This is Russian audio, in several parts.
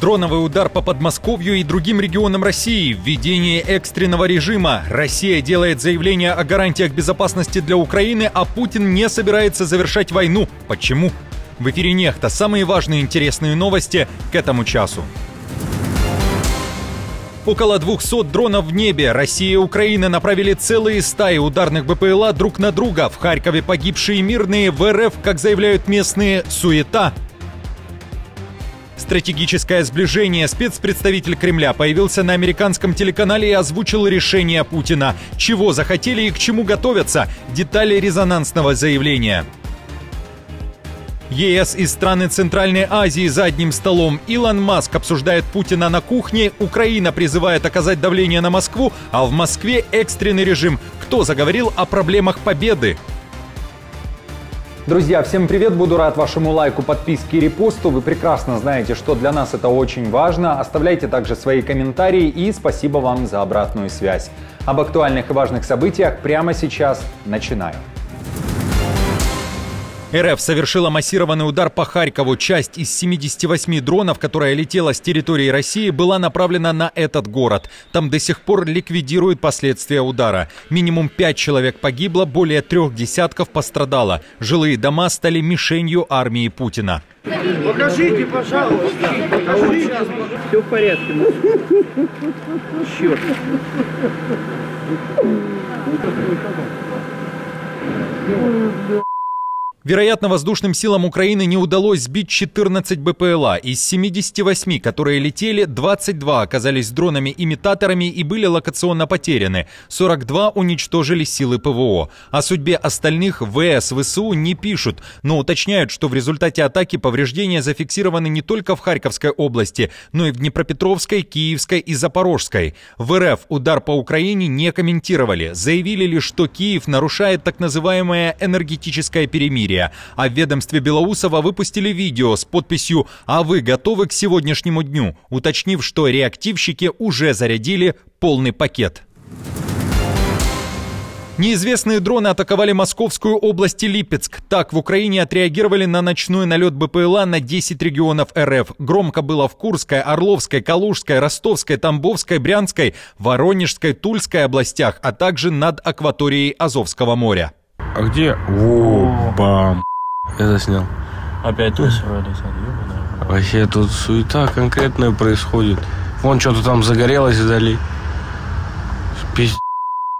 Дроновый удар по Подмосковью и другим регионам России. Введение экстренного режима. Россия делает заявление о гарантиях безопасности для Украины, а Путин не собирается завершать войну. Почему? В эфире «Нехта». Самые важные и интересные новости к этому часу. Около 200 дронов в небе. Россия и Украина направили целые стаи ударных БПЛА друг на друга. В Харькове погибшие мирные, в РФ, как заявляют местные, суета. Стратегическое сближение. Спецпредставитель Кремля появился на американском телеканале и озвучил решение Путина. Чего захотели и к чему готовятся? Детали резонансного заявления. ЕС и страны Центральной Азии за одним столом. Илон Маск обсуждает Путина на кухне. Украина призывает оказать давление на Москву, а в Москве экстренный режим. Кто заговорил о проблемах победы? Друзья, всем привет! Буду рад вашему лайку, подписке и репосту. Вы прекрасно знаете, что для нас это очень важно. Оставляйте также свои комментарии и спасибо вам за обратную связь. Об актуальных и важных событиях прямо сейчас начинаю. РФ совершила массированный удар по Харькову. Часть из 78 дронов, которая летела с территории России, была направлена на этот город. Там до сих пор ликвидируют последствия удара. Минимум 5 человек погибло, более 3 десятков пострадало. Жилые дома стали мишенью армии Путина. Покажите, пожалуйста. Покажите. Все в порядке. Черт. Вероятно, воздушным силам Украины не удалось сбить 14 БПЛА. Из 78, которые летели, 22 оказались дронами-имитаторами и были локационно потеряны. 42 уничтожили силы ПВО. О судьбе остальных ВС, ВСУ не пишут, но уточняют, что в результате атаки повреждения зафиксированы не только в Харьковской области, но и в Днепропетровской, Киевской и Запорожской. В РФ удар по Украине не комментировали. Заявили лишь, что Киев нарушает так называемое энергетическое перемирие. А в ведомстве Белоусова выпустили видео с подписью «А вы готовы к сегодняшнему дню?», уточнив, что реактивщики уже зарядили полный пакет. Неизвестные дроны атаковали Московскую область и Липецк. Так в Украине отреагировали на ночной налет БПЛА на 10 регионов РФ. Громко было в Курской, Орловской, Калужской, Ростовской, Тамбовской, Брянской, Воронежской, Тульской областях, а также над акваторией Азовского моря. А где? О, бам. Я заснял. Опять тут вообще тут суета конкретная происходит. Вон что-то там загорелось вдали. Пиздец.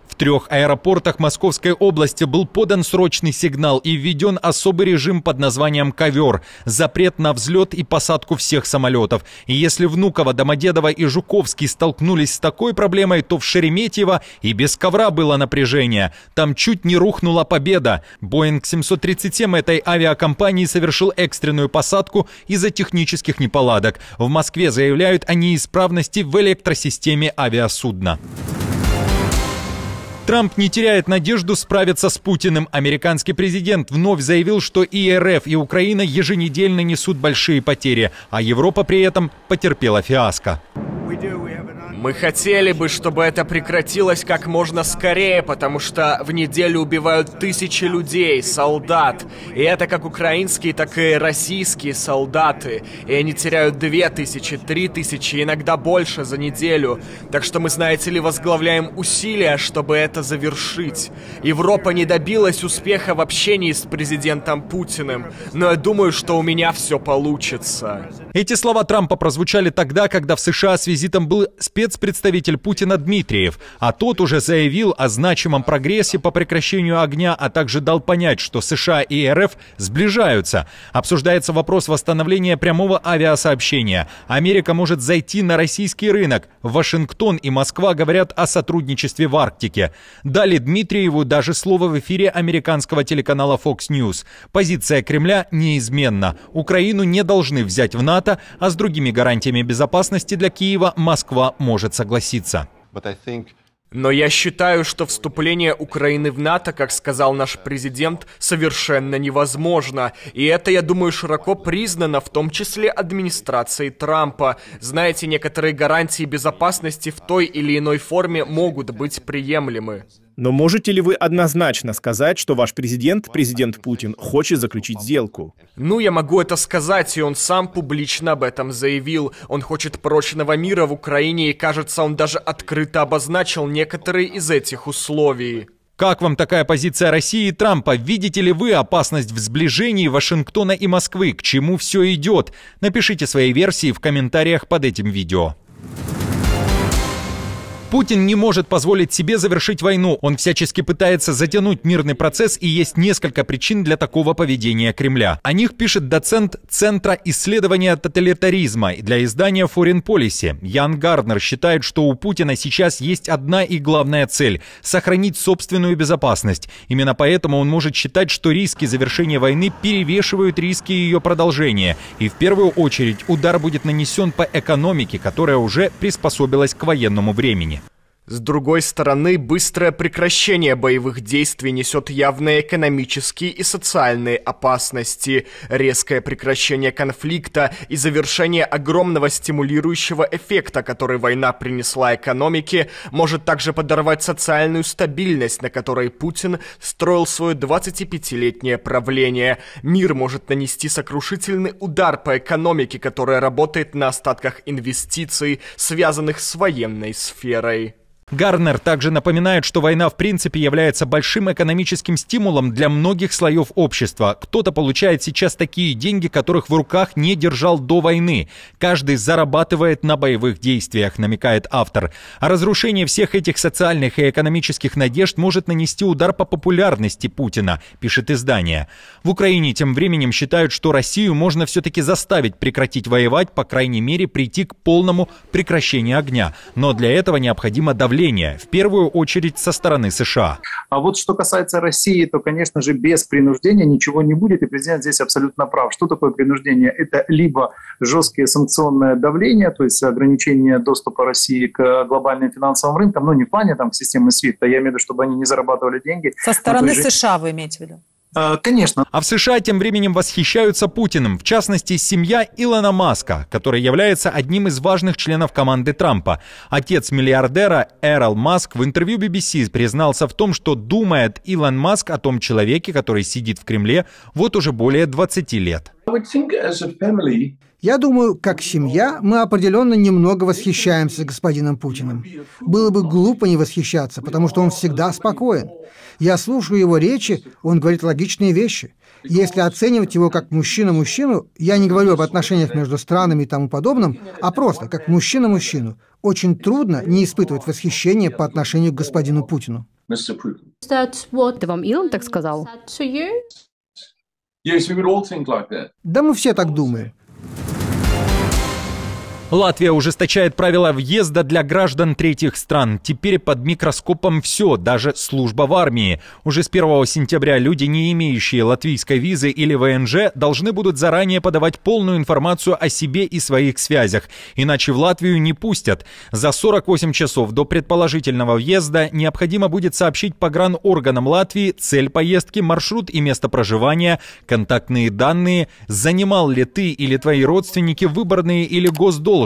В 3 аэропортах Московской области был подан срочный сигнал и введен особый режим под названием «Ковер». Запрет на взлет и посадку всех самолетов. И если Внуково, Домодедово и Жуковский столкнулись с такой проблемой, то в Шереметьево и без ковра было напряжение. Там чуть не рухнула победа. Боинг 737 этой авиакомпании совершил экстренную посадку из-за технических неполадок. В Москве заявляют о неисправности в электросистеме авиасудна. Трамп не теряет надежду справиться с Путиным. Американский президент вновь заявил, что и РФ, и Украина еженедельно несут большие потери, а Европа при этом потерпела фиаско. Мы хотели бы, чтобы это прекратилось как можно скорее, потому что в неделю убивают тысячи людей, солдат. И это как украинские, так и российские солдаты. И они теряют 2000, 3000, иногда больше за неделю. Так что мы, знаете ли, возглавляем усилия, чтобы это завершить. Европа не добилась успеха в общении с президентом Путиным, но я думаю, что у меня все получится. Эти слова Трампа прозвучали тогда, когда в США с визитом был спецпредставитель Путина Дмитриев, а тот уже заявил о значимом прогрессе по прекращению огня, а также дал понять, что США и РФ сближаются. Обсуждается вопрос восстановления прямого авиасообщения. Америка может зайти на российский рынок. Вашингтон и Москва говорят о сотрудничестве в Арктике. Дали Дмитриеву даже слово в эфире американского телеканала Fox News. Позиция Кремля неизменна. Украину не должны взять в НАТО, а с другими гарантиями безопасности для Киева Москва может согласиться. Но я считаю, что вступление Украины в НАТО, как сказал наш президент, совершенно невозможно. И это, я думаю, широко признано, в том числе администрацией Трампа. Знаете, некоторые гарантии безопасности в той или иной форме могут быть приемлемы. Но можете ли вы однозначно сказать, что ваш президент Путин, хочет заключить сделку? Ну, я могу это сказать, и он сам публично об этом заявил. Он хочет прочного мира в Украине, и, кажется, он даже открыто обозначил некоторые из этих условий. Как вам такая позиция России и Трампа? Видите ли вы опасность в сближении Вашингтона и Москвы? К чему все идет? Напишите свои версии в комментариях под этим видео. Путин не может позволить себе завершить войну. Он всячески пытается затянуть мирный процесс, и есть несколько причин для такого поведения Кремля. О них пишет доцент Центра исследования тоталитаризма для издания Foreign Policy. Ян Гарднер считает, что у Путина сейчас есть одна и главная цель – сохранить собственную безопасность. Именно поэтому он может считать, что риски завершения войны перевешивают риски ее продолжения. И в первую очередь удар будет нанесен по экономике, которая уже приспособилась к военному времени. С другой стороны, быстрое прекращение боевых действий несет явные экономические и социальные опасности. Резкое прекращение конфликта и завершение огромного стимулирующего эффекта, который война принесла экономике, может также подорвать социальную стабильность, на которой Путин строил свое 25-летнее правление. Мир может нанести сокрушительный удар по экономике, которая работает на остатках инвестиций, связанных с военной сферой. Гарнер также напоминает, что война в принципе является большим экономическим стимулом для многих слоев общества. Кто-то получает сейчас такие деньги, которых в руках не держал до войны. Каждый зарабатывает на боевых действиях, намекает автор. А разрушение всех этих социальных и экономических надежд может нанести удар по популярности Путина, пишет издание. В Украине тем временем считают, что Россию можно все-таки заставить прекратить воевать, по крайней мере прийти к полному прекращению огня. Но для этого необходимо давление. В первую очередь со стороны США. А вот что касается России, то, конечно же, без принуждения ничего не будет, и президент здесь абсолютно прав. Что такое принуждение? Это либо жесткое санкционное давление, то есть ограничение доступа России к глобальным финансовым рынкам, но не в плане там системы SWIFT, я имею в виду, чтобы они не зарабатывали деньги. Со стороны США вы имеете в виду? Конечно. А в США тем временем восхищаются Путиным, в частности, семья Илона Маска, который является одним из важных членов команды Трампа. Отец миллиардера Эрл Маск в интервью BBC признался в том, что думает Илон Маск о том человеке, который сидит в Кремле вот уже более 20 лет. Я думаю, как семья, мы определенно немного восхищаемся господином Путиным. Было бы глупо не восхищаться, потому что он всегда спокоен. Я слушаю его речи, он говорит логичные вещи. Если оценивать его как мужчина-мужчину, я не говорю об отношениях между странами и тому подобном, а просто как мужчина-мужчину, очень трудно не испытывать восхищения по отношению к господину Путину. Это вам Илон так сказал? Да мы все так думаем. Латвия ужесточает правила въезда для граждан третьих стран. Теперь под микроскопом все, даже служба в армии. Уже с 1 сентября люди, не имеющие латвийской визы или ВНЖ, должны будут заранее подавать полную информацию о себе и своих связях. Иначе в Латвию не пустят. За 48 часов до предположительного въезда необходимо будет сообщить погранорганам Латвии цель поездки, маршрут и место проживания, контактные данные, занимал ли ты или твои родственники выборные или госдолжности,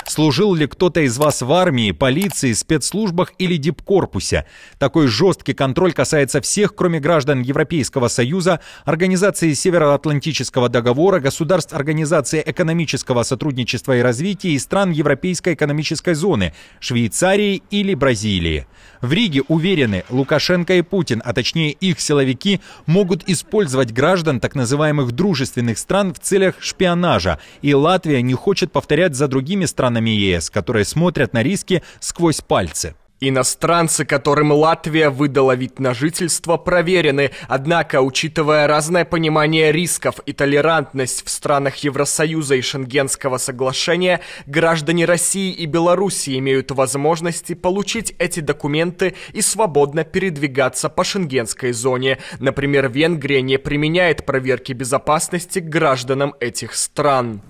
служил ли кто-то из вас в армии, полиции, спецслужбах или дипкорпусе. Такой жесткий контроль касается всех, кроме граждан Европейского Союза, Организации Североатлантического договора, государств Организации экономического сотрудничества и развития и стран Европейской экономической зоны, Швейцарии или Бразилии. В Риге уверены, Лукашенко и Путин, а точнее их силовики, могут использовать граждан так называемых дружественных стран в целях шпионажа, и Латвия не хочет повторять за другими странами ЕС, которые смотрят на риски сквозь пальцы. Иностранцы, которым Латвия выдала вид на жительство, проверены. Однако, учитывая разное понимание рисков и толерантность в странах Евросоюза и Шенгенского соглашения, граждане России и Беларуси имеют возможности получить эти документы и свободно передвигаться по шенгенской зоне. Например, Венгрия не применяет проверки безопасности к гражданам этих стран.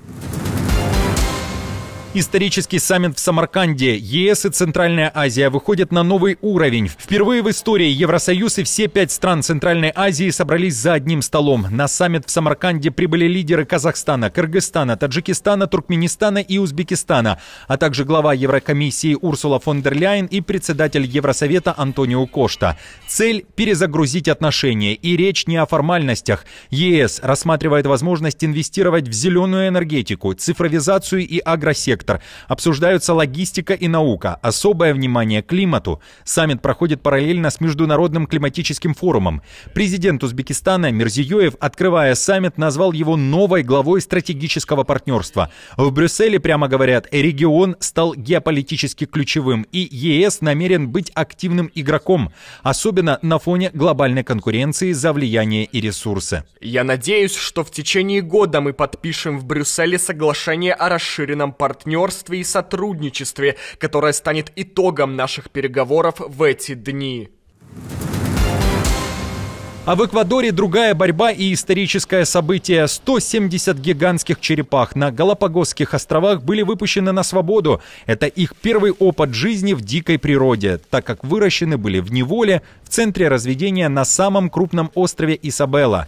Исторический саммит в Самарканде. ЕС и Центральная Азия выходят на новый уровень. Впервые в истории Евросоюз и все 5 стран Центральной Азии собрались за одним столом. На саммит в Самарканде прибыли лидеры Казахстана, Кыргызстана, Таджикистана, Туркменистана и Узбекистана, а также глава Еврокомиссии Урсула фон дер Ляйен и председатель Евросовета Антонио Кошта. Цель – перезагрузить отношения. И речь не о формальностях. ЕС рассматривает возможность инвестировать в зеленую энергетику, цифровизацию и агросектор. Обсуждаются логистика и наука. Особое внимание климату. Саммит проходит параллельно с Международным климатическим форумом. Президент Узбекистана Мирзиёев, открывая саммит, назвал его новой главой стратегического партнерства. В Брюсселе прямо говорят, регион стал геополитически ключевым, и ЕС намерен быть активным игроком, особенно на фоне глобальной конкуренции за влияние и ресурсы. Я надеюсь, что в течение года мы подпишем в Брюсселе соглашение о расширенном партнерстве и сотрудничестве, которое станет итогом наших переговоров в эти дни. А в Эквадоре другая борьба и историческое событие. 170 гигантских черепах на Галапагосских островах были выпущены на свободу. Это их первый опыт жизни в дикой природе, так как выращены были в неволе в центре разведения на самом крупном острове Исабела.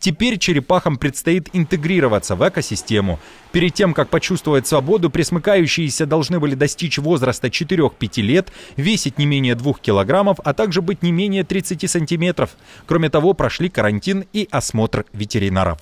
Теперь черепахам предстоит интегрироваться в экосистему. Перед тем, как почувствовать свободу, пресмыкающиеся должны были достичь возраста 4-5 лет, весить не менее 2 килограммов, а также быть не менее 30 сантиметров. Кроме того, прошли карантин и осмотр ветеринаров.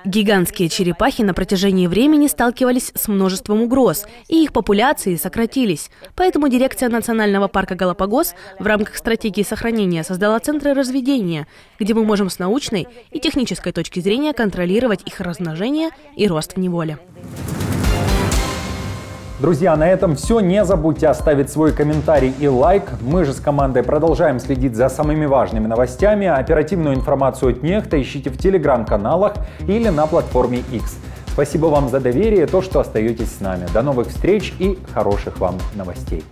Гигантские черепахи на протяжении времени сталкивались с множеством угроз, и их популяции сократились. Поэтому дирекция Национального парка Галапагос в рамках стратегии сохранения создала центры разведения, где мы можем с научной и технической точки зрения контролировать их размножение и рост в неволе. Друзья, на этом все. Не забудьте оставить свой комментарий и лайк. Мы же с командой продолжаем следить за самыми важными новостями. Оперативную информацию от Нехта ищите в телеграм-каналах или на платформе X. Спасибо вам за доверие и то, что остаетесь с нами. До новых встреч и хороших вам новостей.